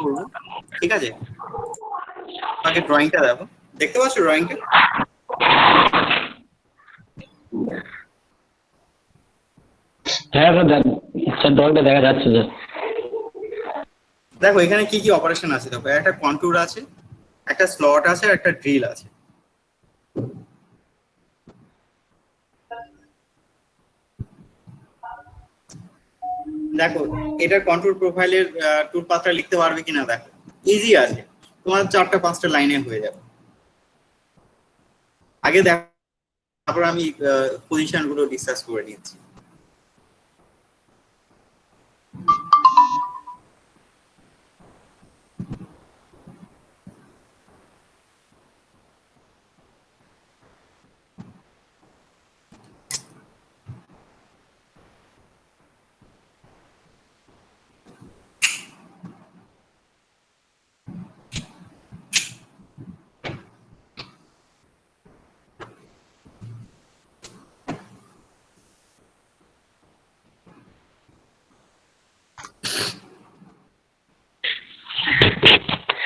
করবো, ঠিক আছে? আগে ড্রয়িংটা দেখো, দেখতে পাচ্ছ ড্রয়িংটা? হ্যাঁ স্যার, স্যার ড্রয়িংটা দেখা যাচ্ছে স্যার। দেখো এখানে কি কি অপারেশন আছে, দেখো একটা কন্ট্যুর আছে, একটা স্লট আছে, আর একটা ড্রিল আছে। দেখো এটার কন্ট্যুর প্রোফাইলের টুল পাথটা লিখতে পারবে কিনা দেখো, ইজি আছে, তোমার 4-5টা লাইনে হয়ে যাবে। আগে দেখো, তারপর আমি পজিশন গুলো ডিসকাস করে নিচ্ছি।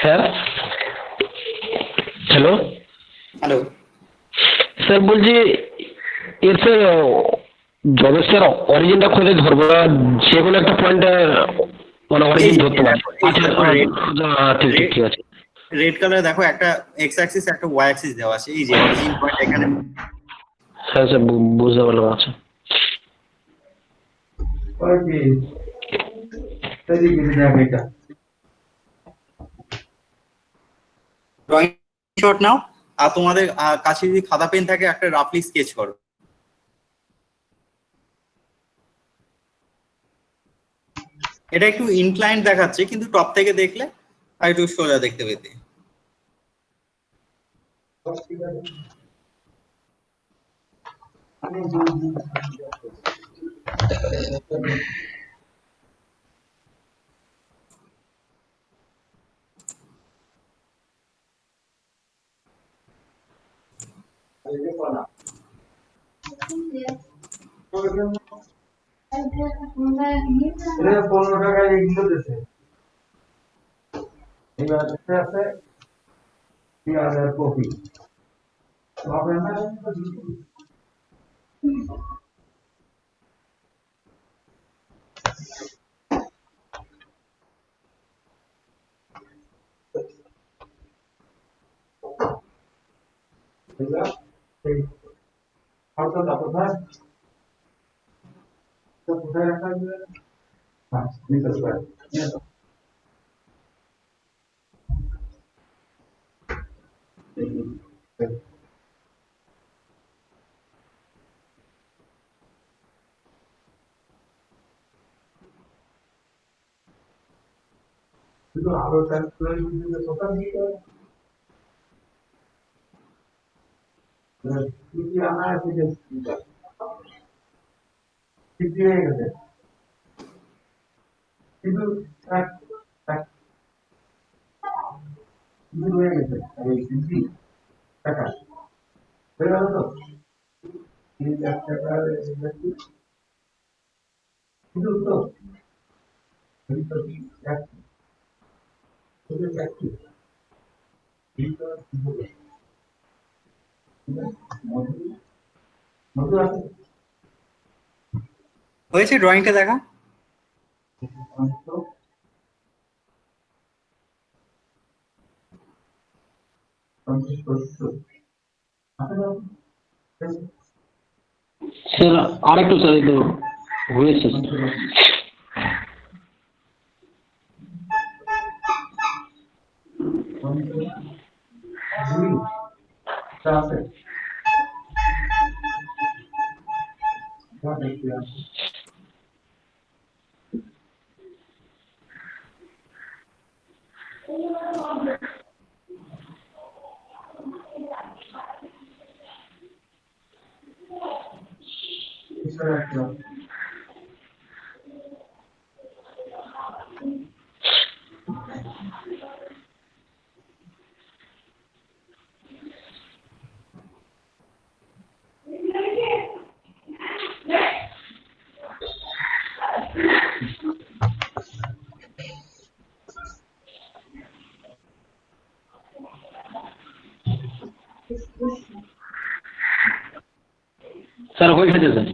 Sir hello hello. স্যার, বলছি এর স্যার জবের স্যার অরিজিনটা খুঁজে ধরবো না, যে কোনো একটা পয়েন্টে মানে এই অরিজিন যে ধরতে পারবো। দেখো, এই যে আচ্ছা দেখো ঠিক ঠিক ঠিক আছে। রেড কালার, দেখো একটা এক্স অ্যাক্সিস একটা ওয়াই অ্যাক্সিস দেওয়া আছে, এই যে অরিজিন পয়েন্ট এখানে। হ্যাঁ স্যার, বুঝতে পারলাম। আচ্ছা ড্রয়িং শট নাও, আর তোমাদের কাছে যদি খাতা পেন থাকে একটা রাফলি স্কেচ করো। এটা একটু ইনক্লাইন্ড দেখাচ্ছে, কিন্তু টপ থেকে দেখলে আর একটু সোজা দেখতে পেতে। এটা 15 টাকায় এগুলো দিতেছে। এবার আছে 3000 কপি হবে না। এগুলা এই ফটোটা কোথায় তো কোথায় রাখা যাবে? হ্যাঁ নিতে পারে। কিন্তু আরো ট্রান্সফার দিতে কোথা দিতে হবে? কি আনা আছে যে ঠিক হয়ে গেছে, কিন্তু এক এক কিন্তু হয়ে গেছে এই সিসি টাকা হয়ে গেল তো 3000 টাকা কিন্তু তো কিন্তু এক কিন্তু এক কিন্তু মধু মধু আছে হয়েছে ড্রয়িংটা দেখা? তো সন্তোষ করছো স্যার, আরেকটু স্যার, এই তো হয়েছে স্যার। আছে স্যার হয়ে গেছে স্যার।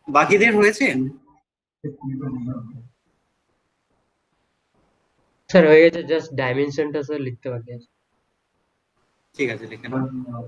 বাকিদের হয়েছে? স্যার হয়ে গেছে, জাস্ট ডাইমেনশনটা স্যার লিখতে বাকি আছে। ঠিক আছে, লিখে নাও।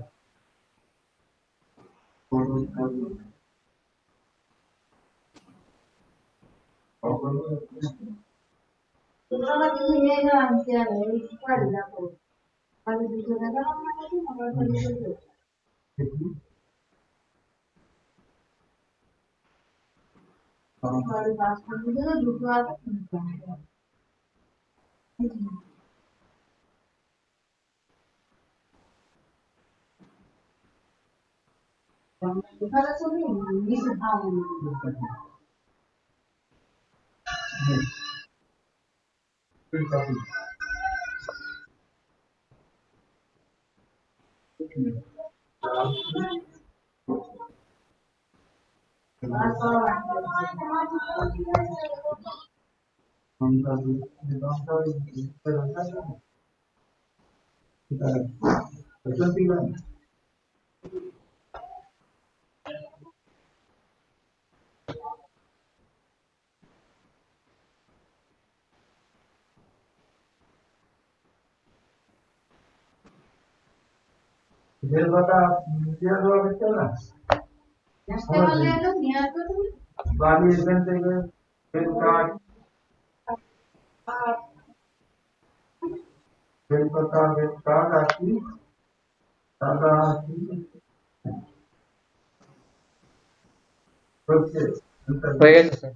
হয়ে গেছে স্যার।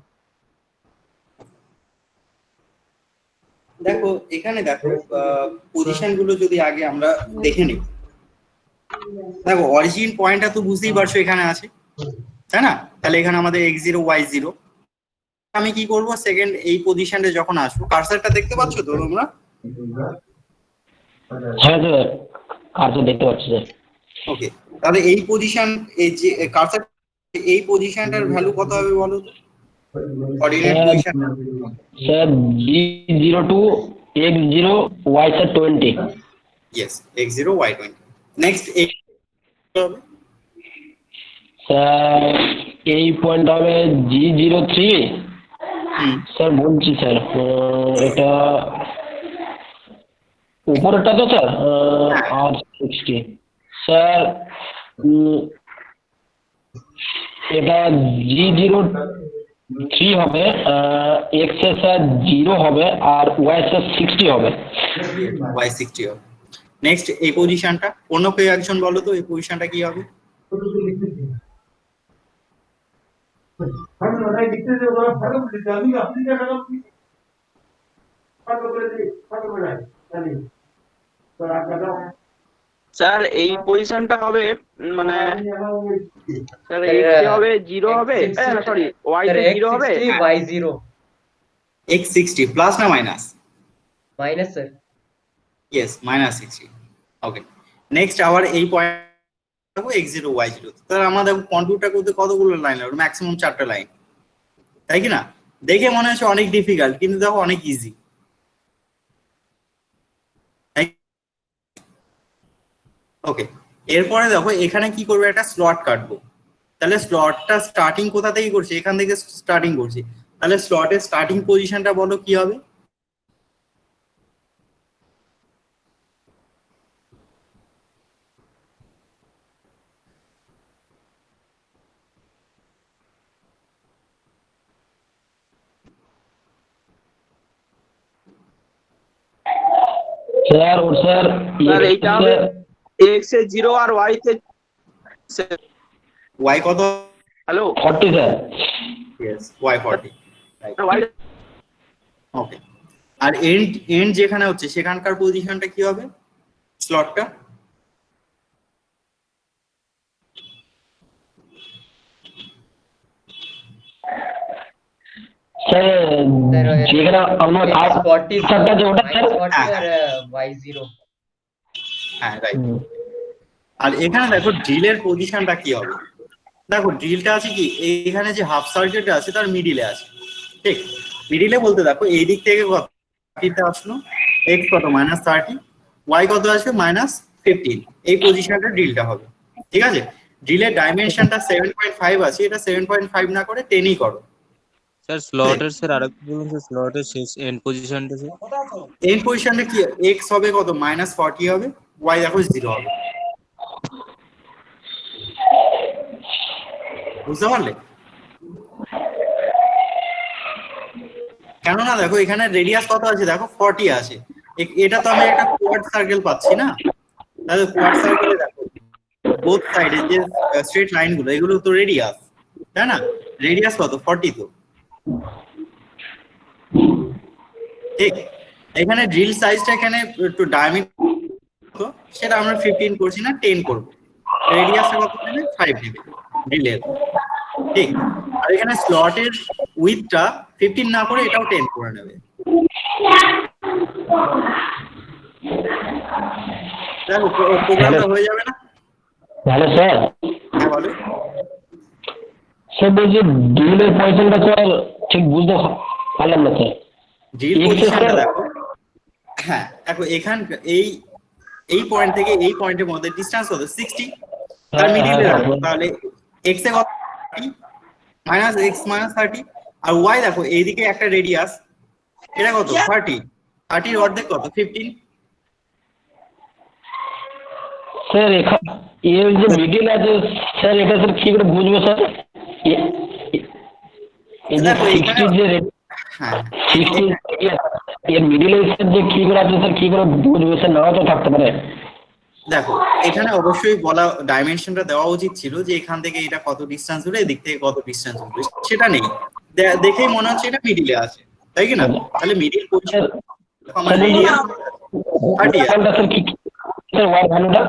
দেখো এখানে দেখো পজিশন গুলো যদি আগে আমরা দেখে নিই। দেখো অরিজিন পয়েন্টটা তো বুঝতেই পারছো এখানে আছে, তাই না? তাহলে এখানে আমাদের x0 y0। আমি কি করব, সেকেন্ড এই পজিশনে যখন আসবো, কার্সারটা দেখতে পাচ্ছ তো তোমরা? হ্যাঁ স্যার, কার্য দেখতে পাচ্ছি স্যার। ওকে, তাহলে এই পজিশন, এই যে কার্সার, এই পজিশনটার ভ্যালু কত হবে বলো তো? Coordinate position. Sir b02 x0 y sir 20। Yes, x0 y20। Next এই হবে স্যার এই পয়েন্ট হবে g03। স্যার বলছি স্যার, এটা উপরেরটা তো স্যার r60 স্যার। এটা g03 হবে, x এর স্যার 0 হবে আর y স্যার 60 হবে। y60 হবে। নেক্সট এই পজিশনটা, অন্য কেউ একজন বলো তো এই পজিশনটা কি হবে? স্যার এই পজিশনটা হবে মানে স্যার স্যার, x এ হবে 0 হবে, X60 সরি y স্যার তে 0 হবে। x60 y0 x60 প্লাস না মাইনাস? Minus sir. ইয়েস, -60। ওকে, নেক্সট আবার এই পয়েন্ট দেখো x0 y0। তাহলে আমাদের কন্ট্যুরটা করতে কতগুলো লাইন লাগবে? ম্যাক্সিমাম 4টা লাইন, তাই কি না? দেখে মনে হচ্ছে অনেক ডিফিকাল্ট, কিন্তু দেখো অনেক ইজি। ওকে, এরপরে দেখো এখানে কি করবে, একটা স্লট কাটবো। তাহলে স্লটটা স্টার্টিং কোথা থেকে করছি? এখান থেকে স্টার্টিং করছি। তাহলে স্লটের স্টার্টিং পজিশনটা বলো কি হবে? স্যার ওর স্যার স্যার এইটা হবে x এ 0 আর y তে y কত? Hello 40 sir. Yes, y40। y okay, আর এন্ড এন্ড যেখানে হচ্ছে সেখানকার পজিশনটা কি হবে স্লটটা? স্যার যেখানে আমরা কার্সারটা যে ওটা স্যার। -40 আর y0। হ্যাঁ, রাইট। আর এখানে দেখো ড্রিলের পজিশনটা কি হবে? দেখো ড্রিলটা আছে কি, এইখানে যে হাফ সার্কিটটা আছে তার মিডিলে আছে, ঠিক? মিডিলে বলতে দেখো এই দিক থেকে কত আসলো, x কত -30, y কত আসবে 15 এই পজিশনটা ড্রিলটা হবে। ঠিক আছে, ড্রিলের ডাইমেনশনটা 7.5 আছে, এটা 7.5 না করে 10ই করো। স্যার স্লটের স্যার আরেকটু বলুন স্যার, স্লটের শেষ এন্ড পজিশনটা স্যার। এন্ড পজিশনটা কি x হবে কত -40 হবে, y দেখো 0 হবে। বুঝতে পারলে? কেননা দেখো এখানে রেডিয়াস কত আছে দেখো 40 আছে, এটা তো আমি একটা কোয়াড সার্কেল পাচ্ছি না, তাহলে কোয়াড সার্কেলে দেখো বোথ সাইডে যে স্ট্রেট লাইন গুলো এগুলো তো রেডিয়াস, তাই না? রেডিয়াস কত 40 তো, ঠিক। এখানে ড্রিল সাইজটা এখানে একটু ডায়ামিটার সেটা আমরা 15 করছি না 10 করব, রেডিয়াসটা কত নেবে 5 নেবে ড্রিলের, ঠিক। আর এখানে স্লটের উইথটা 15 না করে এটাও 10 করে নেবে। দেখো প্রোগ্রামটা হয়ে যাবে না? ভালো স্যার। হ্যাঁ বলো। স্যার বলছি ড্রিলের পজিশনটা স্যার ঠিক বুঝতে পারলাম না স্যার। ড্রিল পজিশনটা দেখো, হ্যাঁ দেখো এখান এই পয়েন্ট থেকে এই পয়েন্টের মধ্যে ডিসটেন্স কত 60, তার মিডিলে রাখো, তাহলে x এ কত 30 -x -30, আর y দেখো এইদিকে একটা রেডিয়াস, এটা কত 30, 30 এর অর্ধেক কত 15। স্যার এর যে মিডিল আছে স্যার, এটা স্যার কি করে বুঝবো স্যার? এই যে দেখো এখানে 60 যে হ্যাঁ 60 এর মিডিলে স্যার যে কি করে আছে স্যার, কি করে বুঝবো স্যার? নাও তো থাকতে পারে। দেখো এখানে অবশ্যই বলা ডাইমেনশনটা দেওয়া উচিত ছিল যে এখান থেকে এটা কত ডিসটেন্স হলো, এদিক থেকে কত ডিসটেন্স হলো, সেটা নেই, দেখেই মনে হচ্ছে এটা মিডিলে আছে, তাই কি না? তাহলে মিডিল পজিশন আমার রেডিয়াস 30 আছে। স্যার কি স্যার ওয়াই ভ্যালুটা?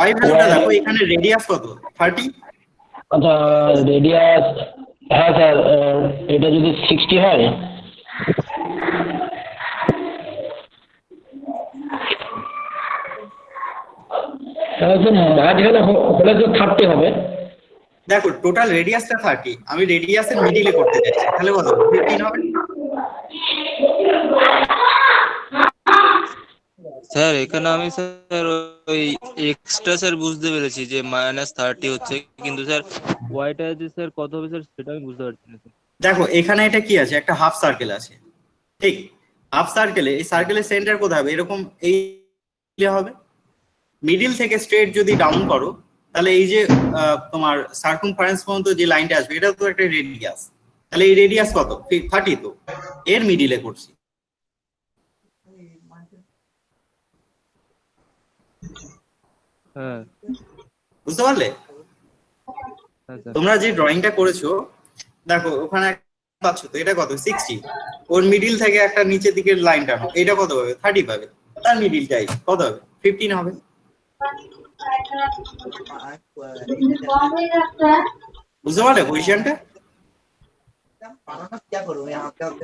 y ভ্যালুটা দেখো এখানে রেডিয়াস কত 30, আচ্ছা রেডিয়াস, হ্যাঁ স্যার এটা যদি 60 হয় তাহলে তো মাঝখানে হলে তো 30 হবে। দেখো টোটাল রেডিয়াসটা 30, আমি রেডিয়াসের মিডিলে করতে যাচ্ছি, তাহলে কত 15 হবে। স্যার এখানে আমি স্যার ওই এক্সট্রা স্যার বুঝতে পেরেছি যে -30 হচ্ছে, কিন্তু স্যার ওয়াইটা যে স্যার কত হবে স্যার সেটা আমি বুঝতে পারছি না স্যার। দেখো এখানে এটা কি আছে, একটা হাফ সার্কেল আছে, ঠিক। হাফ সার্কেলে এই সার্কেলের সেন্টার কোথায় হবে, এরকম এই হবে। মিডিল থেকে স্ট্রেট যদি ডাউন করো তাহলে এই যে তোমার সার্কামফারেন্স পর্যন্ত যে লাইনটা আসবে এটা তো একটা রেডিয়াস, তাহলে এই রেডিয়াস কত 30, তো এর মিডিলে করছি। হ্যাঁ বুঝতে পারলে? হ্যাঁ স্যার। তোমরা যে ড্রয়িংটা করেছো দেখো ওখানে পাচ্ছ তো, এটা কত 60, ওর মিডিল থেকে একটা নিচের দিকের লাইন টানো, এটা কত হবে 30 পাবে, তার মিডিলটাই কত হবে 15 হবে। বুঝতে পারলে পজিশনটা?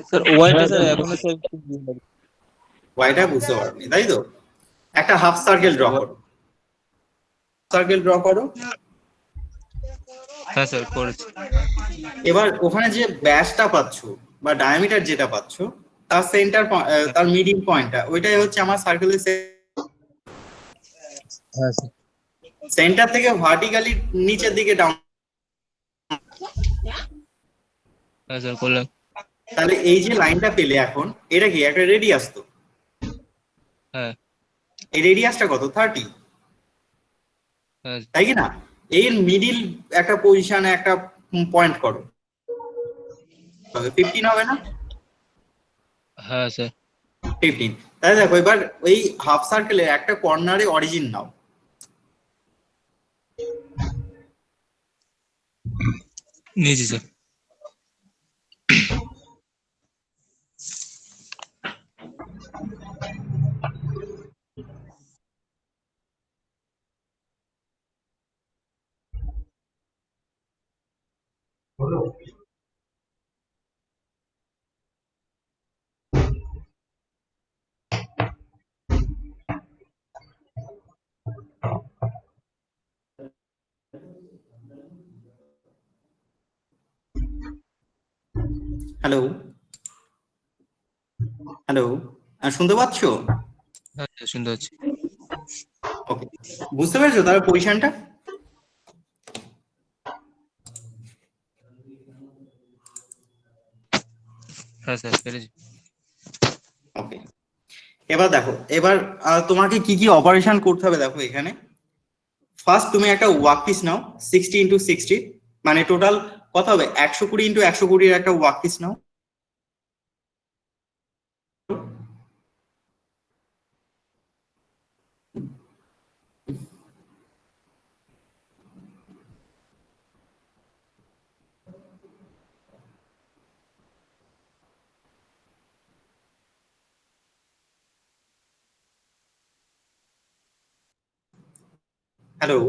স্যার ওয়াইটা স্যার এখনো স্যার একটু বুঝতে পারছি। ওয়াইটা বুঝতে পারবে তাই তো? একটা হাফ সার্কেল ড্র করো, সার্কেল ড্র করো। হ্যাঁ স্যার করেছি। এবার ওখানে যে ব্যাসটা পাচ্ছো বা ডায়ামিটার যেটা পাচ্ছো তার সেন্টার, তার মিডিল পয়েন্টটা ওইটাই হচ্ছে আমার সার্কেলের হ্যাঁ স্যার। সেন্টার থেকে ভার্টিক্যালি নিচের দিকে ডাউন। হ্যাঁ স্যার করলাম। তাহলে এই যে লাইনটা পেলে এখন এটা কি একটা রেডিয়াস তো, হ্যাঁ এই রেডিয়াসটা কত 30, হ্যাঁ তাই কি না? এর মিডিল একটা পজিশনে একটা পয়েন্ট করো, 15 হবে না? হ্যাঁ স্যার। 15। তাহলে দেখো এবার ওই হাফ সার্কেলের একটা কর্নারে অরিজিন নাও, নিয়েছি স্যার। হলো হ্যালো হ্যালো, শুনতে পাচ্ছো? হ্যাঁ স্যার শুনতে পাচ্ছি। বুঝতে পেরেছো তার পজিশনটা? হ্যাঁ স্যার পেরেছি। ওকে, এবার দেখো, এবার তোমাকে কি কি অপারেশন করতে হবে দেখো এখানে। ফার্স্ট তুমি একটা ওয়ার্ক পিস নাও 60x60, মানে টোটাল কত হবে 120x120 একটা ওয়ার্ক পিস নাও। হ্যালো,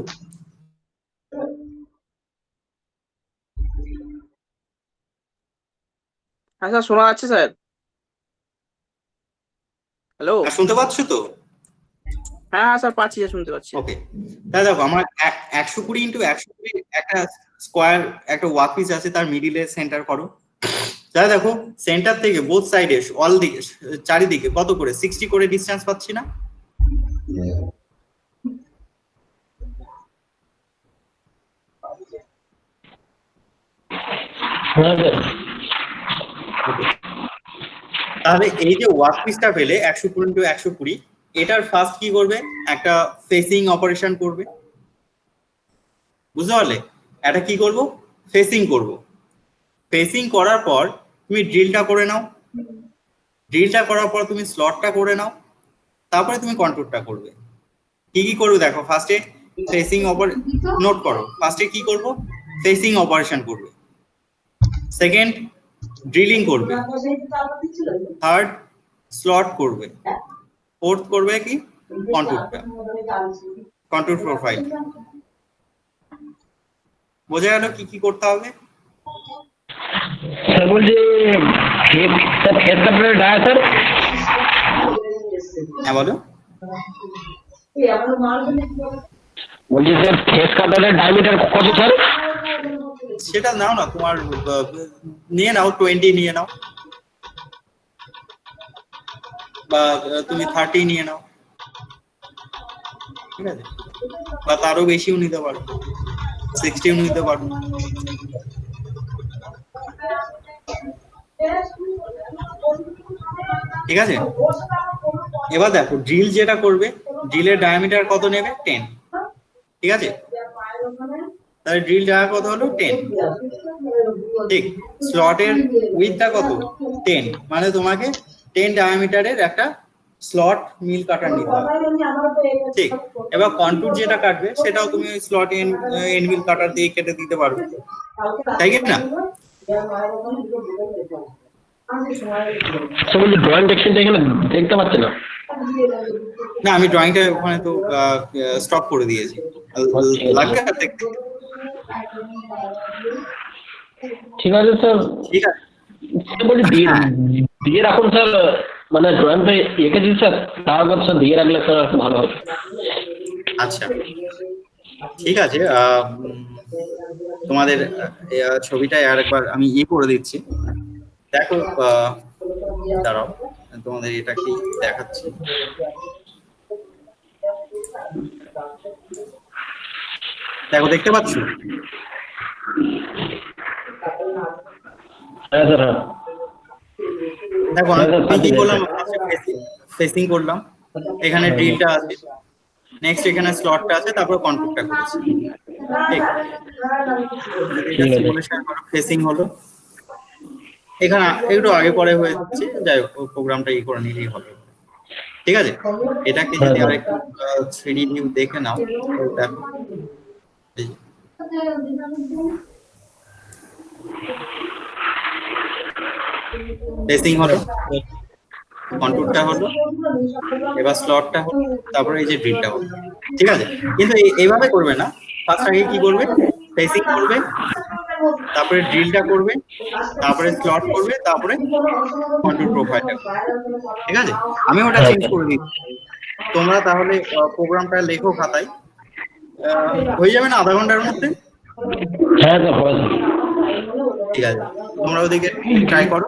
হ্যাঁ স্যার শোনা যাচ্ছে স্যার। হ্যালো। শুনতে পাচ্ছ তো? হ্যাঁ হ্যাঁ স্যার পাচ্ছি, শুনতে পাচ্ছি। ওকে, তাহলে দেখো আমার 120x120 একটা স্কোয়ার একটা ওয়ার্ক পিস আছে, তার মিডিলে সেন্টার করো। তাহলে দেখো সেন্টার থেকে বোথ সাইডে অল দিকে চারিদিকে কত করে 60 করে ডিসটেন্স পাচ্ছি না? হ্যাঁ স্যার। ওকে, তাহলে এই যে ওয়ার্ক পিসটা পেলে 120x120, এটার ফার্স্ট কি করবে, একটা ফেসিং অপারেশন করবে। বুঝতে পারলে? এটা কি করব, ফেসিং করব। ফেসিং করার পর তুমি ড্রিলটা করে নাও, ড্রিলটা করার পর তুমি স্লটটা করে নাও, তারপরে তুমি কন্ট্রোলটা করবে। কি কি করবে দেখো, ফার্স্টে ফেসিং নোট করো, ফার্স্টে কি করব, ফেসিং অপারেশন করবে, সেকেন্ড ড্রিলিং করবে, থার্ড স্লট করবে, ফোর্থ করবে কি কন্ট্রোলটা, কন্ট্রোল প্রোফাইল। বোঝা গেল কি কি করতে হবে? স্যার বলছি স্যার ফেস কাটারের ডায়া স্যার। হ্যাঁ বলো। বলছি স্যার ফেস কাটারের ডায়ামিটার কত স্যার? সেটা নাও না তোমার, নিয়ে নাও 20 নিয়ে নাও, বা তুমি 30 নিয়ে নাও, ঠিক আছে? বা তারও বেশিও নিতে পারো, 60ও নিতে পারো। ঠিক আছে, এবার দেখো ড্রিল যেটা করবে, ড্রিলের ডায়ামিটার কত নেবে 10, ঠিক আছে? তাহলে ড্রিল ডায়া কত হলো 10, ঠিক। স্লটের উইথটা কত 10, মানে তোমাকে 10 ডায়ামিটারের একটা স্লট মিল কাটার নিতে হবে, ঠিক। এবার কন্ট্যুর যেটা কাটবে সেটাও তুমি ওই স্লট এন্ড মিল কাটার দিয়ে কেটে দিতে পারবে, তাই কি না? স্যার বলছি ড্রয়িং টেকশনটা এখানে দেখতে পাচ্ছি না। না, আমি ড্রয়িংটা ওখানে তো স্টপ করে দিয়েছি, লাগবে আর দেখতে? ঠিক আছে স্যার। ঠিক আছে, স্যার বলছি দিয়ে হ্যাঁ দিয়ে রাখুন স্যার, মানে ড্রয়িংটা এঁকে দিন স্যার, তারপর স্যার দিয়ে রাখলে স্যার একটু ভালো হবে। আচ্ছা, ঠিক আছে। তোমাদের ছবিটা আর একবার আমি করে দিচ্ছি, দেখো। দাঁড়াও, তোমাদের এটা কি দেখাচ্ছি। দেখো, দেখতে পাচ্ছ? হ্যাঁ স্যার হ্যাঁ। দেখো হ্যাঁ স্যার আমি কি পাচ্ছি করলাম, স্যার। ফেসিং করলাম, এখানে ড্রিলটা আছে, নেক্সট এখানে স্লটটা আছে, তারপর কন্ট্রোলটা করেছি, ঠিক। যদি এটা ঠিক আছে। সিমুলেশন করো, ফেসিং হলো, এখানে একটু আগে পরে হয়েছে, যাই হোক প্রোগ্রামটা করে নিলেই হবে, ঠিক আছে? এটাকে হ্যাঁ যদি স্যার। আরেকটু 3D ভিউ দেখে নাও, তো দেখো এই যে, ফেসিং হলো, কন্ট্রোলটা হলো, এবার স্লটটা হলো, তারপরে এই যে ড্রিলটা হলো, ঠিক আছে? কিন্তু এইভাবে করবে না, ফার্স্ট আগে কি করবে, ফেসিং করবে, তারপরে ড্রিলটা করবে, তারপরে স্লট করবে, তারপরে কন্ট্রোল প্রোফাইলটা করবে, ঠিক আছে? আমি ওটা হ্যাঁ চেঞ্জ স্যার। করে দিচ্ছি। তোমরা তাহলে প্রোগ্রামটা লেখো খাতায়, হয়ে যাবে না আধা ঘন্টার মধ্যে? হ্যাঁ স্যার হবে স্যার। ঠিক আছে, তোমরা ওদিকে ট্রাই করো।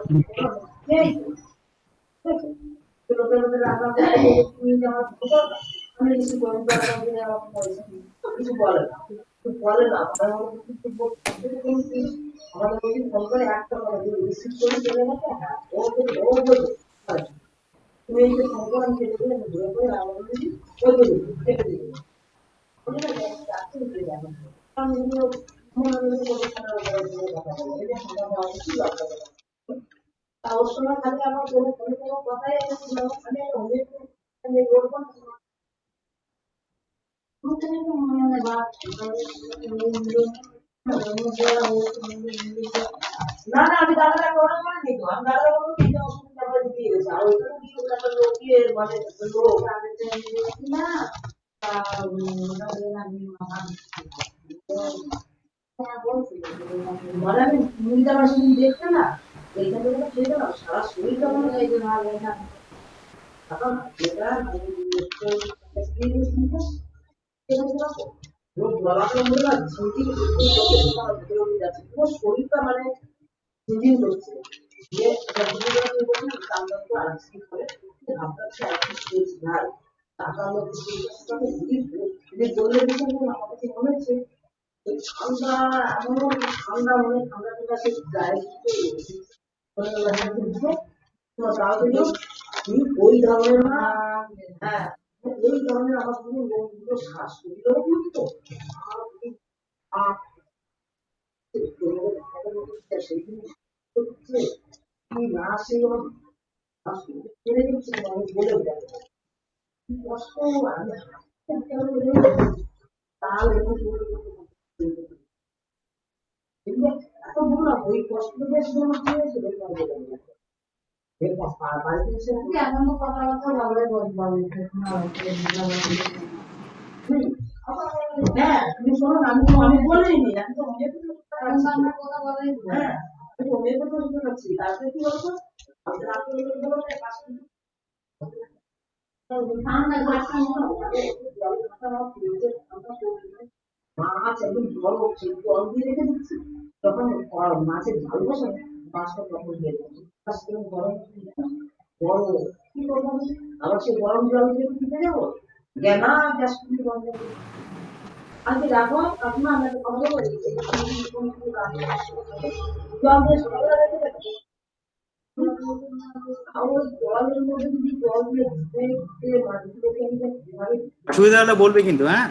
অসুবিধা হলে বলবে কিন্তু, হ্যাঁ।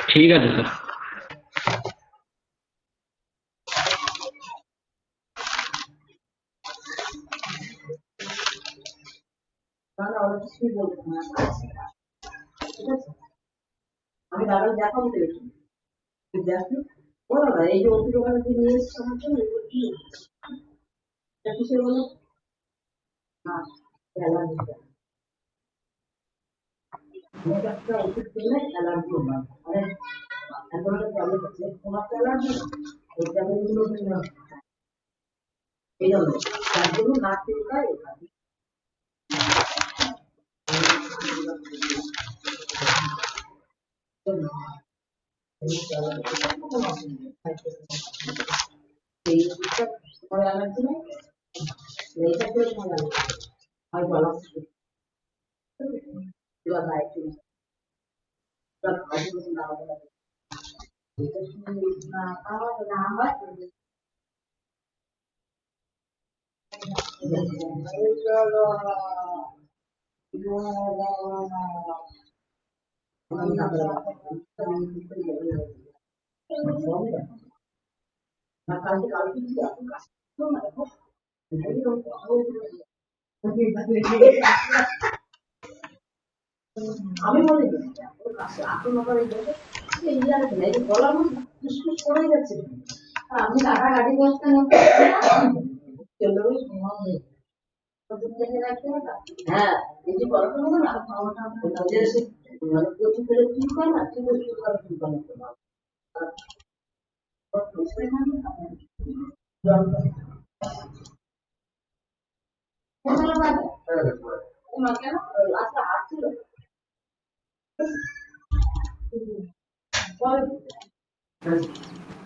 ঠিক আছে স্যার।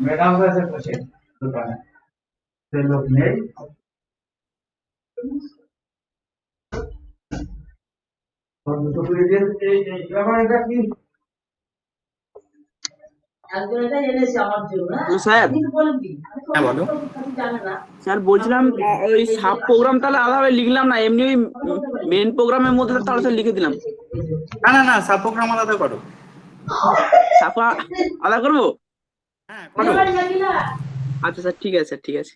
मैडम का से पूछे दुकान से लोग नहीं দুটো করে দিয়ে এবার এটা কি স্যার হ্যাঁ বলো। স্যার বলছিলাম ওই সাব প্রোগ্রাম তাহলে আলাদা লিখলাম না, এমনি ওই মেন প্রোগ্রামের মধ্যে তাহলে স্যার লিখে দিলাম। না না না, সাব প্রোগ্রাম আলাদা করো। সাব আলাদা করবো? হ্যাঁ করো। আচ্ছা স্যার, ঠিক আছে স্যার, ঠিক আছে।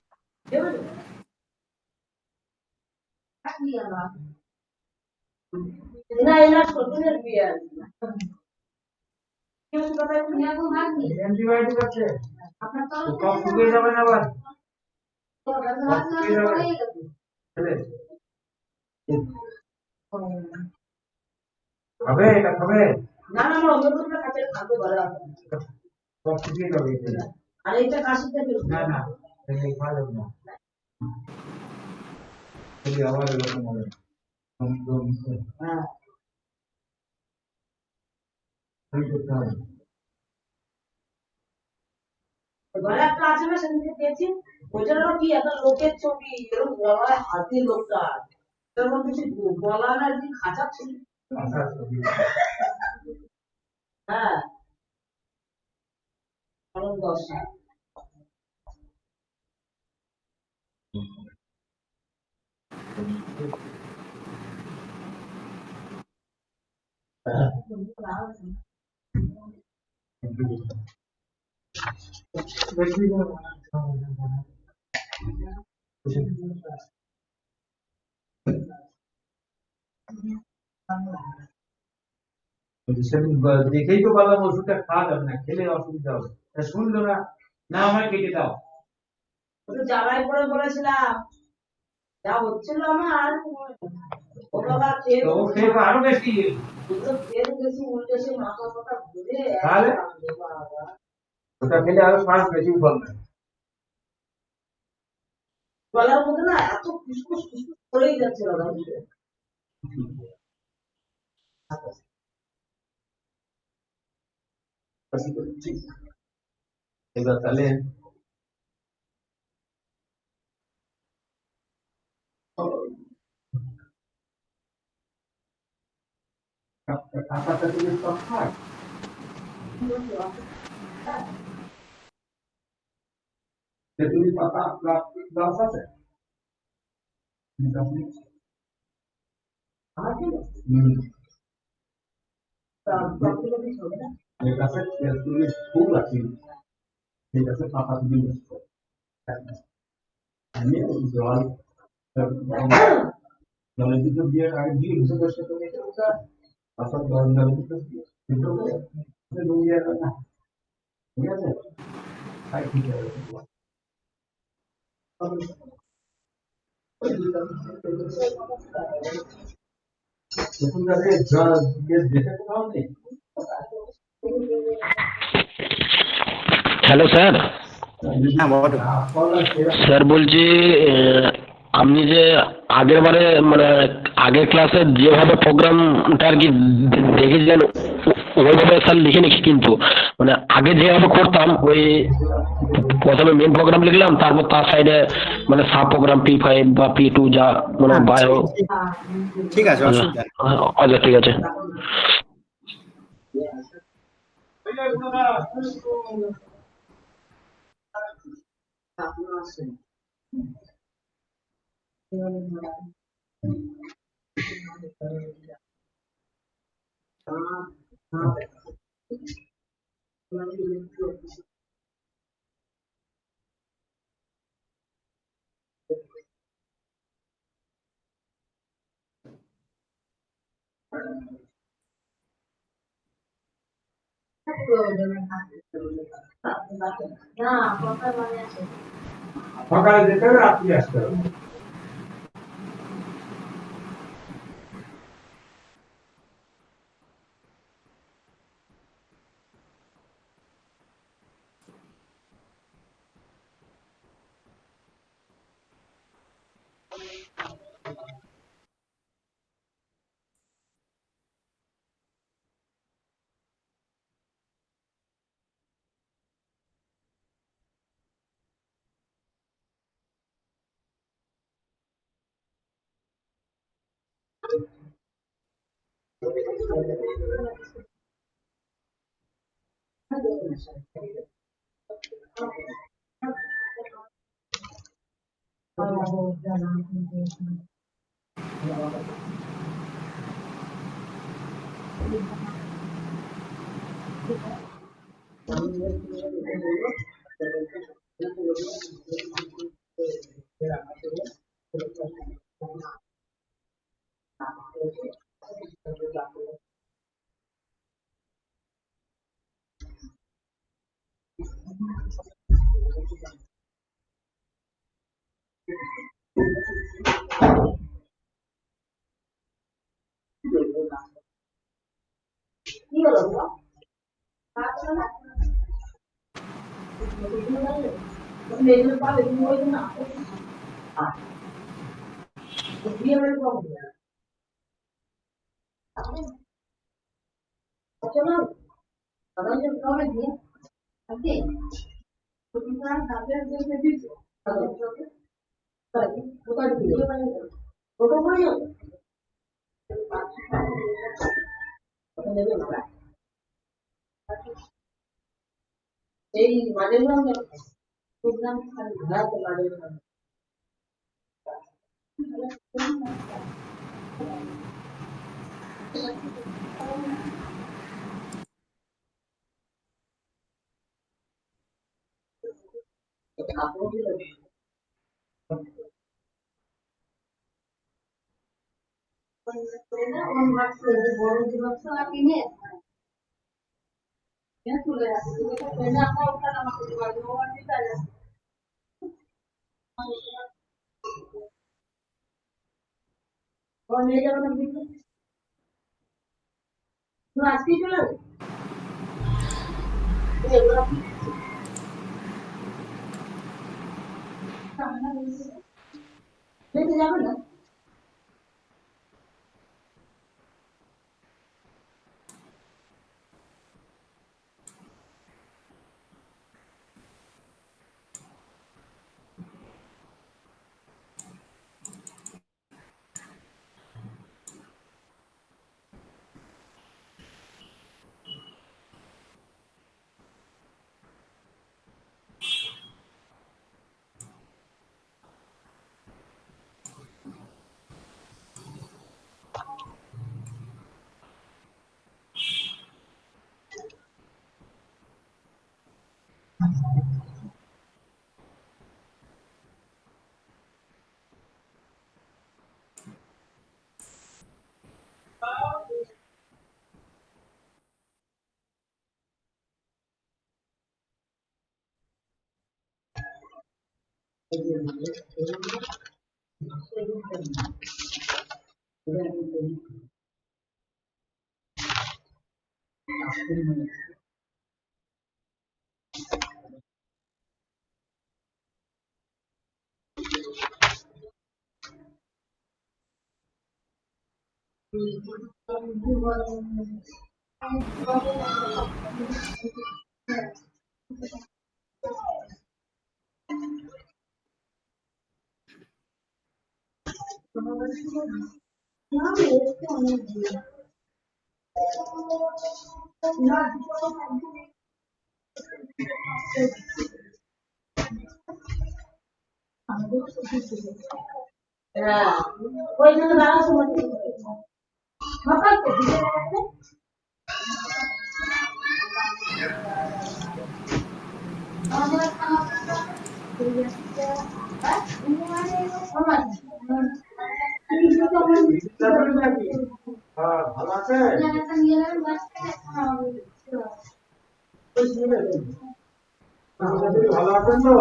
অ্যান্টিবায়োটিক আছে সব শুকিয়ে যাবে না আবার সব শুকিয়ে যাবে ছেলে। খাবে এটা খাবে সব শুকিয়ে যাবে এটা। না না এটা খাওয়া যাবে না যদি আবার এরকম হবে আমি করতে হবে আচ্ছা সেদিন দেখেই তো বললাম ওষুধটা খাওয়া যাবে না, খেলে অসুবিধা হবে। তা শুনলো না, না আমায় কেটে দাও। তো ও খেয়ে তো আরো বেশি তাহলে ওটা খেলে আরো শ্বাস বেশি বলবে। এবার তাহলে টাকাটা তুমি সব খায় তেঁতুলি পাতা গাছ আছে এই গাছের তেঁতুলি ফুল আছে, সেই গাছের পাতা তুমি আমি জল জলের ভিতর দিয়ে আগে দিয়ে ভেসে বসে তো এটা ওটা তারপর গরম জলের ভিতর দিয়ে ভিতর করে ডুবিয়ে রাখা না, ঠিক আছে তাই ঠিক আছে। নতুন গাছে জল দিয়ে দেখে কোথাও নেই। Hello sir. হ্যাঁ বলো। স্যার বলছি আপনি যে আগের বারে মানে আগের ক্লাসে যেভাবে প্রোগ্রামটা আর কি দেখেছিলেন ওইভাবে স্যার লিখিনি, কিন্তু মানে আগে যেভাবে করতাম ওই প্রথমে মেন প্রোগ্রাম লিখলাম, তারপর তার সাইডে মানে সাব প্রোগ্রাম P5 বা P2 যা মানে হ্যাঁ বায়ো। ঠিক আছে, অসুবিধা নেই। আচ্ছা ঠিক আছে। সকালে যেতে হবে রাত্রি আসতে হবে। ভালো আছে ভালো আছেন তো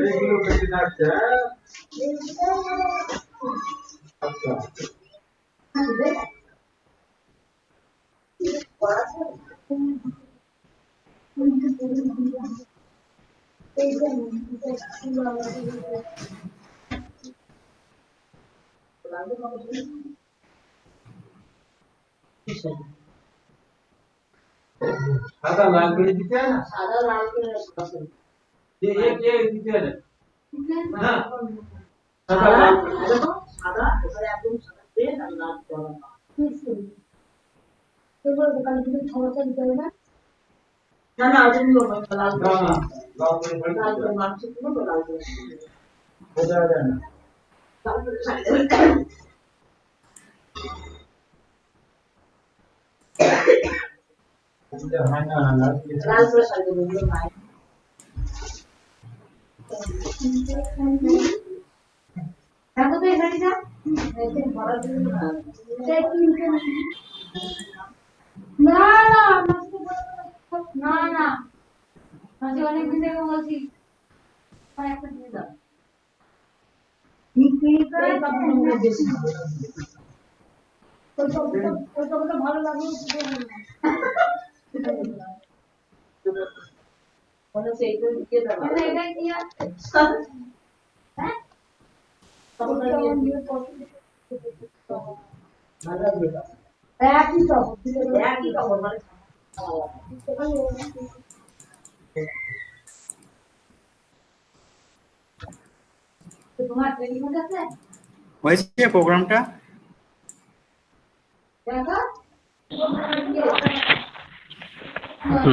এইগুলো বেশি থাকছে আচ্ছা সাদা লাল করে দিতে হয় না সাদা লাল করে ये দিতে হয় না সাদা লাল দেখো সাদা এবারে একদম সাদা পেন আর লাল কলম এবার দোকানে থেকে সমস্যা দিতে হবে না না না আজকে লাল লাল করে মানুষ কিন্তু লাল করে বোঝা যায় না লাল করে লাল করে সাইড দিয়ে ভাই দেখো তো এখানে যা এতে বড় দিন না না না না আজ অনেক দিন থেকে বলছি আর একটা দিয়ে দাও ভালো লাগে তোমার ট্রেনিং আছে হয়েছে প্রোগ্রামটা?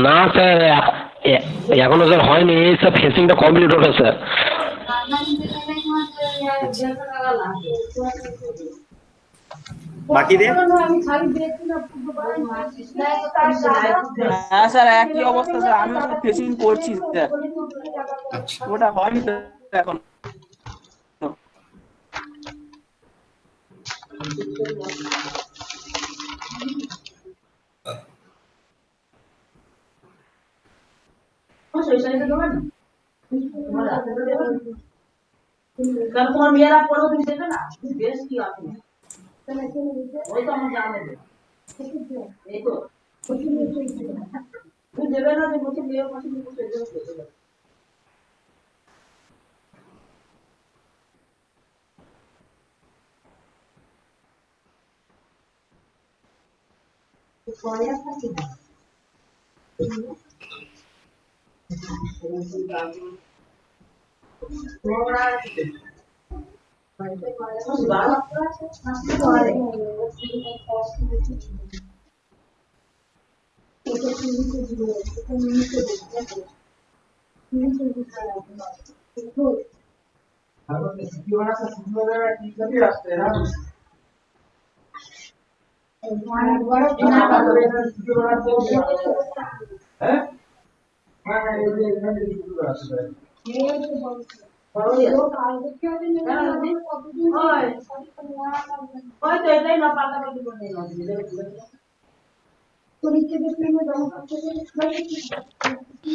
না স্যার এখনো স্যার হয়নি, এই সব ফেসিংটা কমপ্লিট হলো স্যার। বাকিদের হ্যাঁ স্যার একই অবস্থা স্যার, আমিও ফেসিং করছি স্যার, আচ্ছা ওটা হয়নি তো এখন। তোমার মেয়েরা পড়ো তুমি দেবে না বেশ কি আছে ওই তো আমার জানে এই তো তুমি দেবে না যে বলছে মেয়ের পাশে বসে দেবে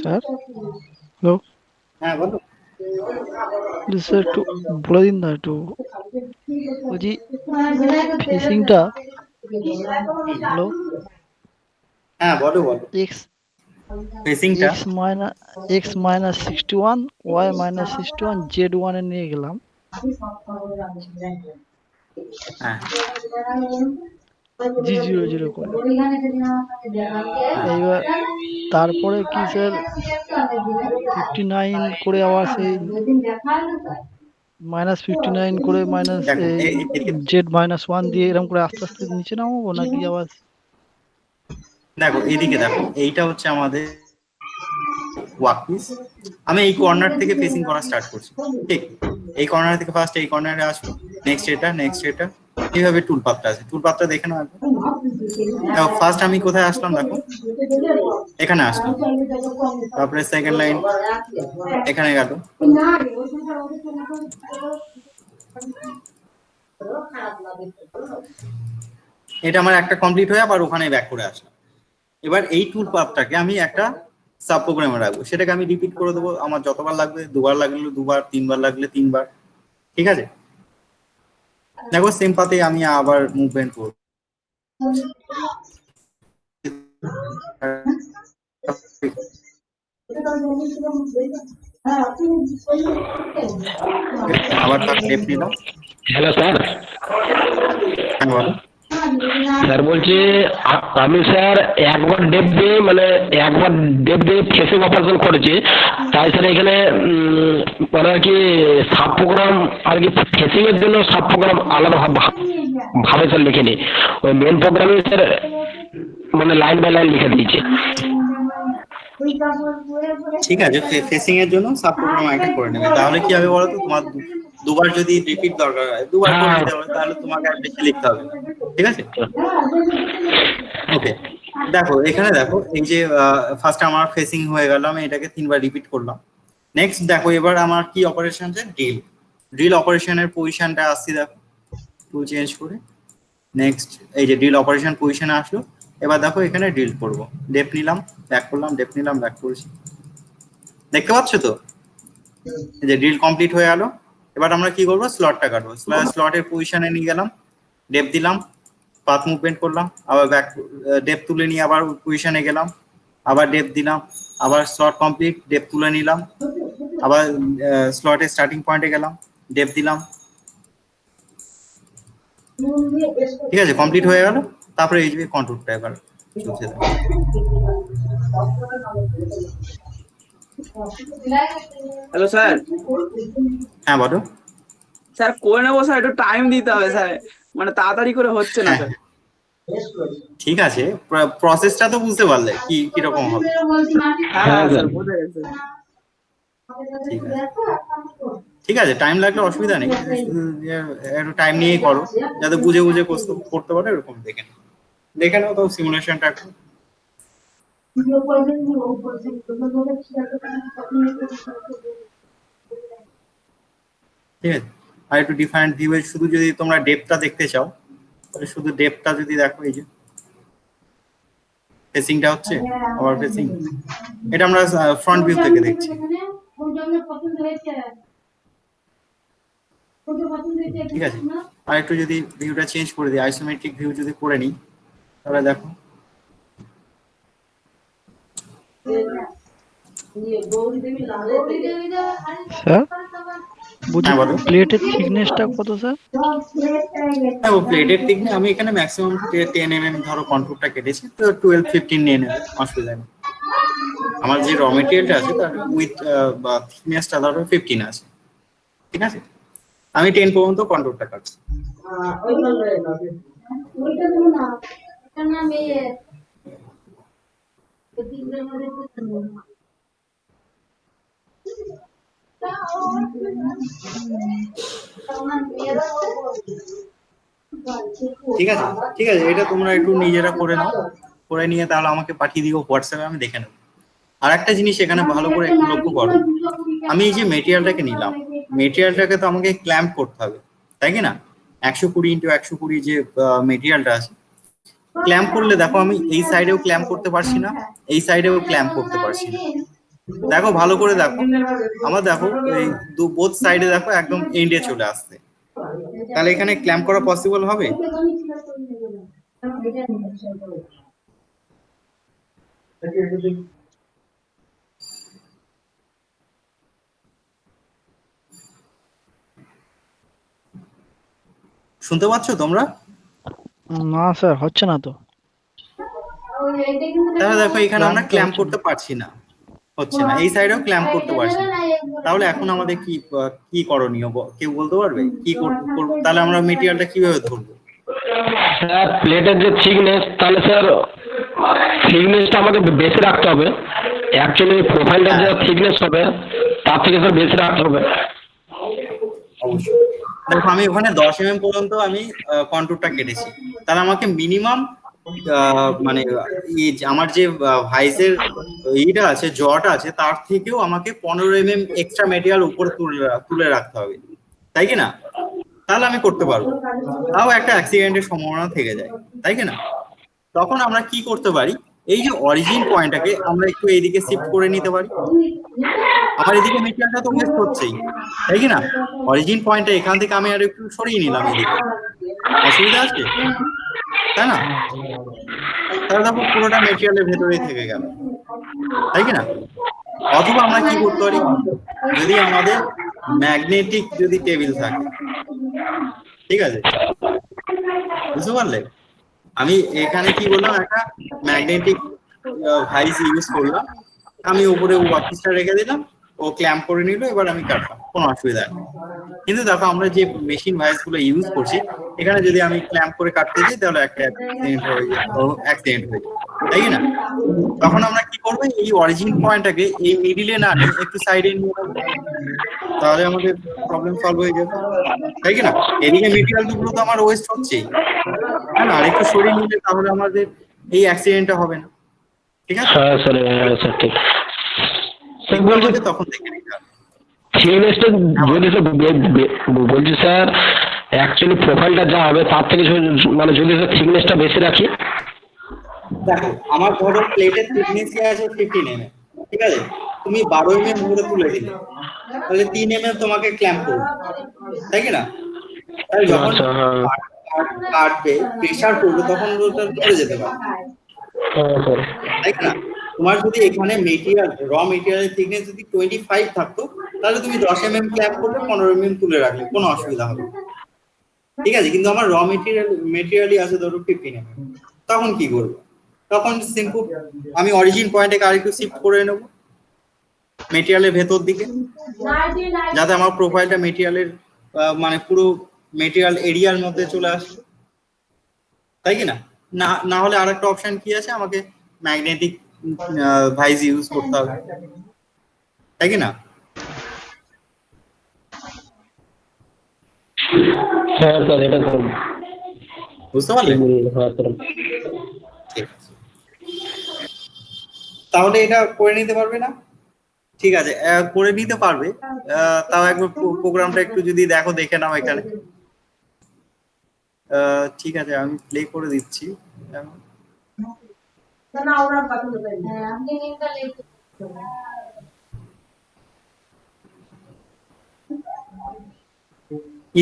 স্যার হ্যালো হ্যাঁ বলো। স্যার একটু বলে দিন না, একটু বলছি ফেসিংটা হ্যালো হ্যাঁ বলো বলো। এক্স ফেসিংটা X minus 61 Y minus 61 Z 1 এ নিয়ে গেলাম, হ্যাঁ G00 করে। এইবার তারপরে কি স্যার 59 করে আবার সেই -59 করে মাইনাস জেড -1 দিয়ে এরকম করে আস্তে আস্তে নিচে নামাবো নাকি আবার? দেখো এইদিকে দেখো, এইটা হচ্ছে আমাদের ওয়ার্কপিস। আমি এই কর্নার থেকে ফেসিং করা স্টার্ট করছি, ঠিক? এই কর্নার থেকে ফার্স্ট এই কর্নারে আসবো, নেক্সট এটা এইভাবে টুল পাতটা আছে, টুল পাতটা দেখে নাও। দেখো ফার্স্ট আমি কোথায় আসলাম, দেখো এখানে আসলাম, তারপরে সেকেন্ড লাইন এখানে গেল, এটা আমার একটা কমপ্লিট হয়ে আবার ওখানে ব্যাক করে আসলাম। এবার এই টুল পাথটাকে আমি একটা সাব প্রোগ্রামে রাখবো, সেটাকে আমি রিপিট করে দেবো, আমার যতবার লাগবে, দুবার লাগলে দুবার, তিনবার লাগলে তিনবার, ঠিক আছে? দেখো সেম পাতে আমি আবার মুভমেন্ট করব, আবার তার স্টেপ নিলাম। হ্যালো স্যার, হ্যাঁ বলো। স্যার বলছি আমি স্যার একবার ডেপ দিয়ে ফেসিং অপারেশন করেছি, তাই স্যার এখানে মানে আর কি সাব প্রোগ্রাম আর কি ফেসিং এর জন্য সাব প্রোগ্রাম আলাদা ভাবে স্যার লিখিনি, ওই মেন প্রোগ্রামে স্যার মানে লাইন বাই লাইন লিখে দিয়েছে। ঠিক আছে, ফেসিং এর জন্য সাব প্রোগ্রাম একটা করে নেবে। তাহলে কি হবে বলো তো, তোমার দুবার যদি রিপিট দরকার হয়, দুবার করে নিতে হবে, তাহলে তোমাকে আর বেশি লিখতে হবে না। ঠিক আছে, ওকে। দেখো এখানে দেখো, এই যে ফার্স্ট আমার ফেসিং হয়ে গেল, আমি এটাকে 3বার রিপিট করলাম। নেক্সট দেখো এবার আমার কি অপারেশন আছে, ড্রিল অপারেশনের পজিশনটা আসছি, দেখো টুল চেঞ্জ করে। নেক্সট এই যে ড্রিল অপারেশন পজিশনে আসলো, এবার দেখো এখানে ড্রিল করব, ডেপ নিলাম, ব্যাক করলাম, ডেপ নিলাম, ব্যাক করেছি। দেখতে পাচ্ছ তো, এই যে ড্রিল কমপ্লিট হয়ে গেল। এবার আমরা কি করবো, স্লটটা কাটবো। স্লটের পজিশনে নিয়ে গেলাম, ডেপ দিলাম, পাথ মুভমেন্ট করলাম, আবার ব্যাক ডেপ তুলে নিয়ে আবার পজিশনে গেলাম, আবার ডেপ দিলাম, আবার স্লট কমপ্লিট, ডেপ তুলে নিলাম, আবার স্লটের স্টার্টিং পয়েন্টে গেলাম, ডেপ দিলাম। ঠিক আছে, কমপ্লিট হয়ে গেল। তারপরে এই যে কন্ট্রোলটা এবার চলছে। Hello sir. হ্যাঁ বলো। স্যার করে নেবো স্যার, একটু টাইম দিতে হবে স্যার, মানে তাড়াতাড়ি করে হচ্ছে না স্যার। ঠিক আছে, প্রসেসটা তো বুঝতে পারলে কি কিরকম হবে। হ্যাঁ স্যার বুঝে গেছে। ঠিক আছে, ঠিক আছে, টাইম লাগলে অসুবিধা নেই, একটু টাইম নিয়েই করো, যাতে বুঝে বুঝে করতে পারো, এরকম দেখে নাও তো সিমুলেশনটা একটু। ঠিক আছে, আর একটু ডিফারেন্ট ভিউ, শুধু যদি তোমরা ডেপটা দেখতে চাও, তাহলে শুধু ডেপটা যদি দেখো, এই যে ফেসিংটা হচ্ছে, আবার ফেসিং, এটা আমরা ফ্রন্ট ভিউ থেকে দেখছি। ঠিক আছে, আর একটু যদি ভিউটা চেঞ্জ করে দিই, আইসোমেট্রিক ভিউ যদি করে নিই, তাহলে দেখো স্যার বলছি হ্যাঁ বলো। প্লেটের থিকনেসটা কত স্যার? হ্যাঁ, ও প্লেটের দিক নিয়ে আমি এখানে ম্যাক্সিমাম 10 mm ধরো কন্ট্রোলটা কেটেছি, তো 12-15 নিয়ে নেবে, অসুবিধা নেই। আমার যে র মেটেরিয়ালটা আছে তার উইথ বা থিকনেসটা ধরো 15 আছে। ঠিক আছে, আমি 10 পর্যন্ত কন্ট্রোলটা কাটছি। ঠিক আছে, ঠিক আছে, এটা তোমরা একটু নিজেরা করে নাও, করে নিয়ে তাহলে আমাকে পাঠিয়ে দিও হোয়াটসঅ্যাপে, আমি দেখে নেব। আর একটা জিনিস এখানে ভালো করে একটু লক্ষ্য করো, আমি এই যে মেটেরিয়ালটাকে নিলাম, মেটেরিয়ালটাকে তো আমাকে ক্ল্যাম্প করতে হবে, তাই কি না? 120x120 যে মেটেরিয়ালটা আছে, ক্ল্যাম্প করলে দেখো আমি এই সাইডেও ক্ল্যাম্প করতে পারছি না, এই সাইডেও ক্ল্যাম্প করতে পারছি না। দেখো ভালো করে দেখো, আমার দেখো এই বোথ সাইডে দেখো একদম এন্ডে চলে আসছে, তাহলে এখানে ক্ল্যাম্প করা পসিবল হবে? শুনতে পাচ্ছ তোমরা? না স্যার, হচ্ছে না তো। তাহলে দেখো এখানে আমরা ক্ল্যাম্প করতে পারছি না, হচ্ছে না, এই সাইডেও ক্ল্যাম্প করতে পারছি না। তাহলে এখন আমাদের কি করণীয়, কেউ বলতে পারবে কি করব? তাহলে আমরা মেটেরিয়ালটা কিভাবে ধরবো? স্যার প্লেটের যে থিকনেস, তাহলে স্যার থিকনেসটা আমাকে বেশি রাখতে হবে, অ্যাকচুয়ালি প্রোফাইলটা যে থিকনেস হবে তার থেকে স্যার বেশি রাখতে হবে। অবশ্যই। দেখো আমি ওখানে 10 mm পর্যন্ত আমি কন্ট্রোলটা কেটেছি, তাহলে আমাকে মিনিমাম মানে আমার যে ভাইসের ইটা আছে, জটা আছে, তার থেকেও আমাকে 15 mm এক্সট্রা মেটেরিয়াল উপরে তুলে রাখতে হবে, তাই কি না? তাহলে আমি করতে পারবো, তাও একটা অ্যাক্সিডেন্টের সম্ভাবনা থেকে যায়, তাই কি না? তখন আমরা কি করতে পারি, এই যে অরিজিন পয়েন্টটাকে আমরা একটু এইদিকে শিফট করে নিতে পারি। আমার এদিকে মেটেরিয়ালটা তো ওয়েস্ট হচ্ছেই, তাই কি না? অরিজিন পয়েন্টটা এখান থেকে আমি আর একটু সরিয়ে নিলাম এদিকে, অসুবিধা আছে? তাই না? তাহলে দেখো পুরোটা মেটেরিয়ালের ভেতরেই থেকে গেল, তাই কি না? অথবা আমরা কি করতে পারি, যদি আমাদের ম্যাগনেটিক যদি টেবিল থাকে, ঠিক আছে, বুঝতে পারলে? আমি এখানে কি বললাম, একটা ম্যাগনেটিক ভাইস ইউজ করলাম, আমি উপরে ওয়ার্কপিসটা রেখে দিলাম, ও ক্ল্যাম্প করে নিল, এবার আমি কাটলাম, কোনো অসুবিধা নেই। কিন্তু দেখো আমরা যে মেশিন ভাইস গুলো ইউজ করছি, এখানে যদি আমি ক্ল্যাম্প করে কাটতে যাই তাহলে একটা অ্যাক্সিডেন্ট হয়ে যায়, তাই কি না? তখন আমরা কি করবো, এই অরিজিন পয়েন্টটাকে এই মিডিলে না নিয়ে একটু সাইডে নিয়ে নেবো, তাহলে আমাদের প্রবলেম সলভ হয়ে যাবে, তাই কি না? এদিকে মেটেরিয়াল গুলো তো আমার ওয়েস্ট হচ্ছেই, হ্যাঁ না? আরেকটু সরিয়ে নিলে তাহলে আমাদের এই অ্যাক্সিডেন্টটা হবে না, ঠিক আছে? হ্যাঁ স্যার ঠিক। স্যার এগুলো বলছি আমাকে তখন দেখে নিতে হবে। থিকনেসটা যদি বলছি স্যার, অ্যাকচুয়ালি প্রোফাইলটা যা হবে তার থেকে মানে যদি স্যার থিকনেসটা বেশি রাখি। দেখো আমার ধরো প্লেটের থিকনেস আছে 15 mm, ঠিক আছে? তুমি 12 mm ধরে তুলে দিলে, তাহলে 3 mm তোমাকে ক্ল্যাম্প করবে, তাই কি না? তাহলে যখন আচ্ছা, হ্যাঁ কাটবে, প্রেসার পড়বে, তখন ওটা পড়ে যেতে পারে, হ্যাঁ স্যার। তাই না? তোমার যদি এখানে মেটেরিয়াল, র মেটেরিয়ালের থিকনেস যদি 25 থাকতো, তাহলে তুমি 10 mm ক্ল্যাম্প করলে, 15 mm তুলে রাখলে কোনো অসুবিধা হবে না, ঠিক আছে? কিন্তু আমার র মেটেরিয়ালই আছে ধরো 15 mm, তখন কি করবো? তখন সিম্পল আমি অরিজিন পয়েন্টে আরেকটু শিফট করে নেব মেটেরিয়ালের ভেতর দিকে, যাতে আমার প্রোফাইলটা মেটেরিয়ালের মানে পুরো মেটেরিয়াল এরিয়ার মধ্যে চলে আসে, তাই কি না? না হলে আরেকটা অপশন কি আছে, আমাকে ম্যাগনেটিক ভাইজ ইউজ করতে হবে, তাই কি না? হ্যাঁ স্যার এটা স্যার বুঝতে পারলে? হ্যাঁ স্যার। ঠিক আছে, তাহলে এটা করে নিতে পারবে না? ঠিক আছে, করে নিতে পারবে। তাও একবার প্রোগ্রামটা একটু যদি দেখে নাও এখানে। ঠিক আছে, আমি প্লে করে দিচ্ছি।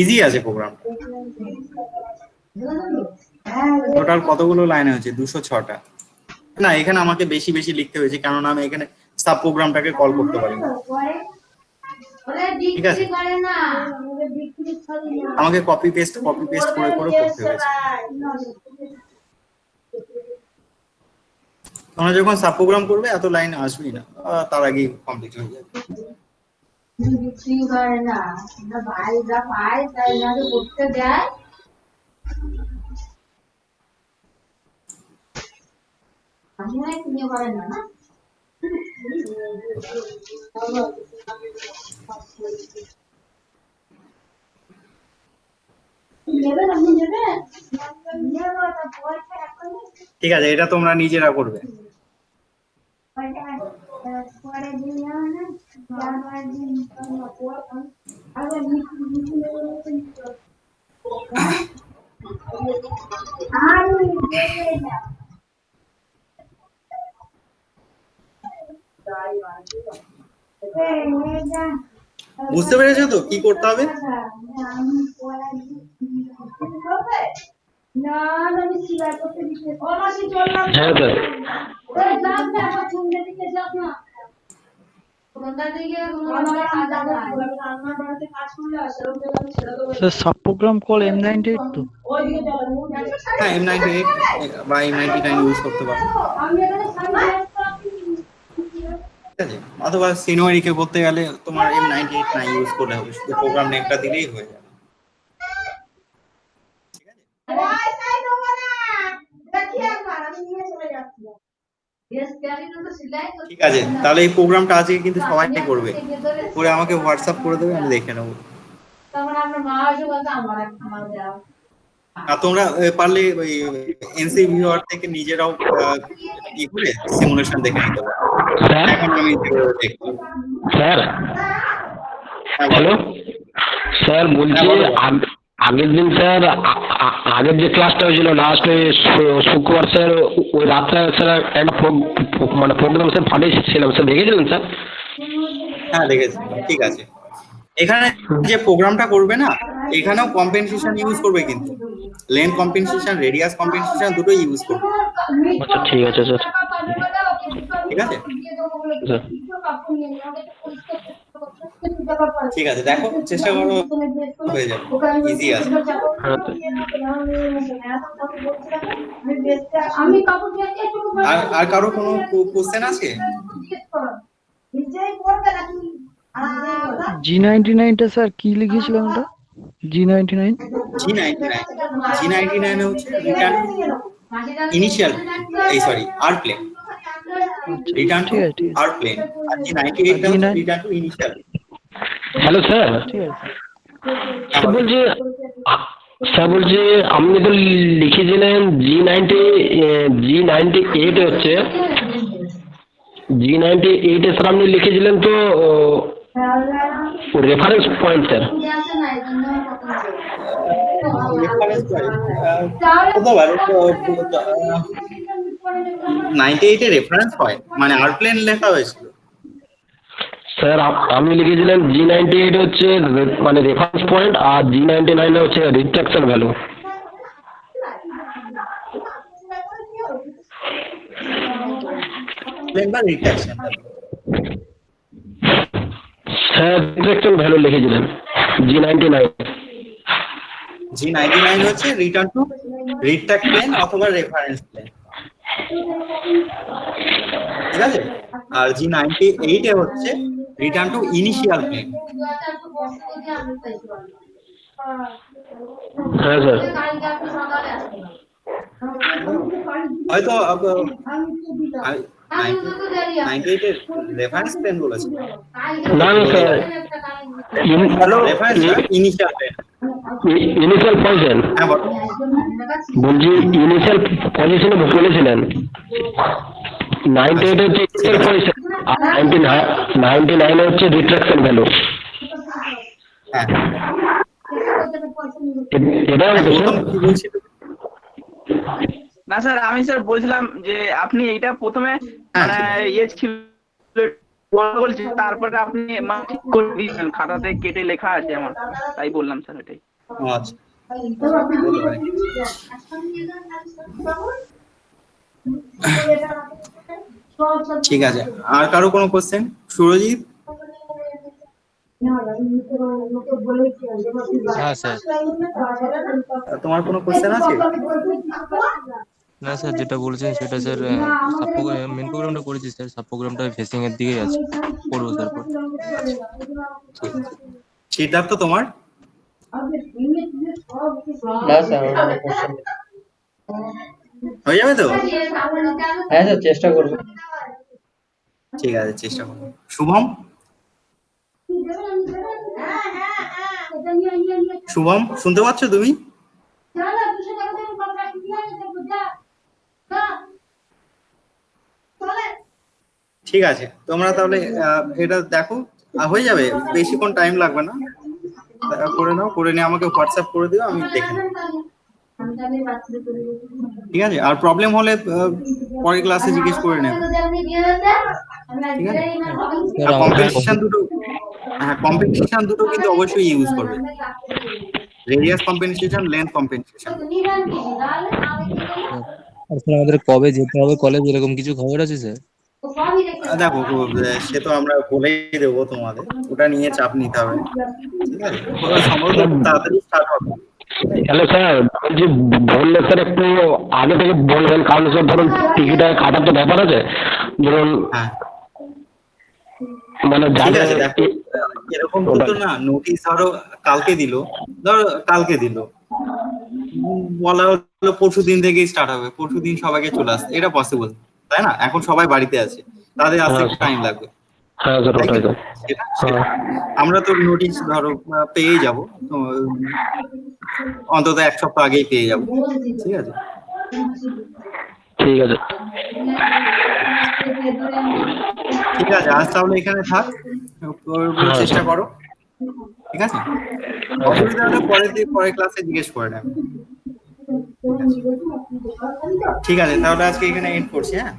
ইজি আছে প্রোগ্রামটা। টোটাল কতগুলো লাইন হয়েছে? 206টা। না, এখানে আমাকে বেশি বেশি লিখতে হয়েছে, কেননা আমি এখানে সাব প্রোগ্রামটাকে কল করতে পারি না, ঠিক আছে? আমাকে কপি পেস্ট করে করতে হয়েছে। তোমরা যখন সাব প্রোগ্রাম করবে এত লাইন আসবেই না, তার আগেই কমপ্লিট হয়ে যাবে। ঠিক আছে, এটা তোমরা নিজেরা করবে। বুঝতে পেরেছো তো কি করতে হবে? হ্যাঁ sir. Sir sub program call M98 তো? হ্যাঁ, M98 বা M99 ইউজ করতে পারো, ঠিক আছে? অথবা সিনোয়ারিকে করতে গেলে তোমার M98 না ইউজ করলে হবে, শুধু প্রোগ্রাম নেমটা দিলেই হয়ে যাবে, ঠিক আছে? ঠিক আছে, তাহলে এই প্রোগ্রামটা আজকে কিন্তু সবাই করবে, করে আমাকে হোয়াটসঅ্যাপ করে দেবে, আমি দেখে নেবো। আর তোমরা পারলে ওই এনসি ভিউয়ার থেকে নিজেরাও ই করে সিমুলেশন দেখে নিতে পারো। স্যার এখন আমি দেখবো। স্যার হ্যালো স্যার, বলছি আগের দিন স্যার আগের যে ক্লাসটা হয়েছিল লাস্ট শুক্রবার স্যার, ওই রাত্রে স্যার একটা মানে প্রোগ্রাম স্যার পাঠিয়েছিলাম স্যার, দেখেছিলেন স্যার? হ্যাঁ, দেখেছি, ঠিক আছে। এখানে যে প্রোগ্রামটা করবে না, এখানেও কম্পেনসেশন ইউজ করবে, কিন্তু লেন্থ কম্পেনসেশন, রেডিয়াস কম্পেনসেশন দুটোই ইউজ করবে। আচ্ছা ঠিক আছে স্যার। ঠিক আছে স্যার ঠিক আছে, দেখো চেষ্টা করো, হয়ে যাবে, ইজি আছে। হ্যাঁ আর কারো কোনো কোশ্চেন আছে? G99টা স্যার কি লিখেছিলেন ওটা? G99? G99 হচ্ছে রিটার্ন ইনিশিয়াল, এই সরি আর প্লেন, রিটার্ন টু ঠিক আছে, ঠিক আছে। আর প্লেন। আর G98 টা হচ্ছে return to initial. Hello sir, ঠিক আছে। স্যার বলছি আপনি তো লিখেছিলেন G98 হচ্ছে G98 এর স্যার আপনি লিখেছিলেন তো রেফারেন্স পয়েন্ট স্যার। রেফারেন্স হতে পারে 98 এ রেফারেন্স হয় মানে আর প্লেন লেখা হয়েছিল। স্যার আমি লিখেছিলাম G98 হচ্ছে মানে রেফারেন্স পয়েন্ট আর G99 হচ্ছে রিট্রাকশন ভ্যালু। প্লেন বা রিট্রাকশন, স্যার রিট্রাকশন ভ্যালু লিখেছিলেন G99। G99 হচ্ছে রিটার্ন টু রিট্রাক্ট প্লেন অথবা রেফারেন্স প্লেন, ঠিক আছে। আর G98 এ হচ্ছে রিটার্ন টু ইনিশিয়াল প্লেন। হ্যাঁ স্যার। হয়তো 98 এর রেফারেন্স প্লেন বলেছে না না sir, reference initial plane. Initial position হ্যাঁ বলো। বলছি ইনিশিয়াল পজিশনে বলেছিলেন 98 হচ্ছে ইনিশিয়াল পজিশন আর 99 হচ্ছে রিট্রাকশন ভ্যালু। হ্যাঁ এটা হচ্ছে প্রথম কি বলছিল? না স্যার, আমি স্যার বলছিলাম যে আপনি এইটা প্রথমে মানে ইয়ে ছিল গন্ডগোল ছিল, তারপরে আপনি মানে ঠিক করে দিয়েছেন, খাতাতে কেটে লেখা আছে আমার, তাই বললাম স্যার এটাই। ও আচ্ছা, বলতে পারি। ঠিক আছে, আর কারো কোনো কোশ্চেন? সুরজিৎ? হ্যাঁ স্যার। তোমার কোনো কোশ্চেন আছে? না স্যার, যেটা বলেছেন সেটা স্যার সাব প্রোগ্রাম মেন প্রোগ্রামটা করেছি স্যার, সাব প্রোগ্রামটা ফেসিং এর দিকেই আছে, করবো স্যার পরে। ঠিক আছে। সিদ্ধার্থ তোমার? না স্যার, আমার কোনো কোশ্চেন নেই। হয়ে যাবে তো? হ্যাঁ স্যার, চেষ্টা করবো। ঠিক আছে, চেষ্টা করো। শুভম? শুভম শুনতে পাচ্ছ তুমি? ঠিক আছে, তোমরা তাহলে এটা দেখো, হয়ে যাবে, বেশিক্ষণ টাইম লাগবে না। করে নাও, করে নিয়ে আমাকে হোয়াটসঅ্যাপ করে দিও, আমি দেখে নেব। ঠিক আছে, আর প্রবলেম হলে পরের ক্লাসে জিজ্ঞেস করে নেব। ঠিক আছে, আর কম্পেনসেশন দুটো, হ্যাঁ কম্পেনসেশন দুটো কিন্তু অবশ্যই ইউজ করবে, রেডিয়াস কম্পেনসেশন, লেন্থ কম্পেনসেশন। আর স্যার আমাদের কবে যেতে হবে কলেজ, এরকম কিছু খবর আছে স্যার? দেখো সে তো আমরা বলেই দেবো তোমাদের, ওটা নিয়ে চাপ নিতে হবে না। ঠিক আছে, ওটা সম্ভবত খুব তাড়াতাড়ি স্টার্ট হবে। হ্যালো স্যার, বলছি বললে স্যার একটু আগে থেকে বলবেন, কারণ স্যার ধরুন টিকিট কাটার তো ব্যাপার আছে, ধরুন হ্যাঁ মানে ঠিক যাদের আছে, দেখো এরকম তো না, নোটিশ ধরো কালকে দিল, বলা হলো পরশু দিন থেকেই স্টার্ট হবে, পরশু দিন সবাইকে চলে আসতে, এটা পসিবল তাই না? এখন সবাই বাড়িতে আছে, তাদের আসতে একটু টাইম লাগবে। হ্যাঁ স্যার তাই ওটাই তো? তো। আমরা তো নোটিশ ধরো পেয়েই যাব, অন্তত এক সপ্তাহ আগেই পেয়ে যাব। ঠিক আছে, ঠিক আছে। ঠিক আছে, আজ তাহলে এখানে থাক, চেষ্টা করো। ঠিক আছে, অসুবিধা হলে পরের ক্লাসে জিজ্ঞেস করে নেবে। ঠিক আছে, তাহলে আজকে এখানে এন্ড করছি। হ্যাঁ।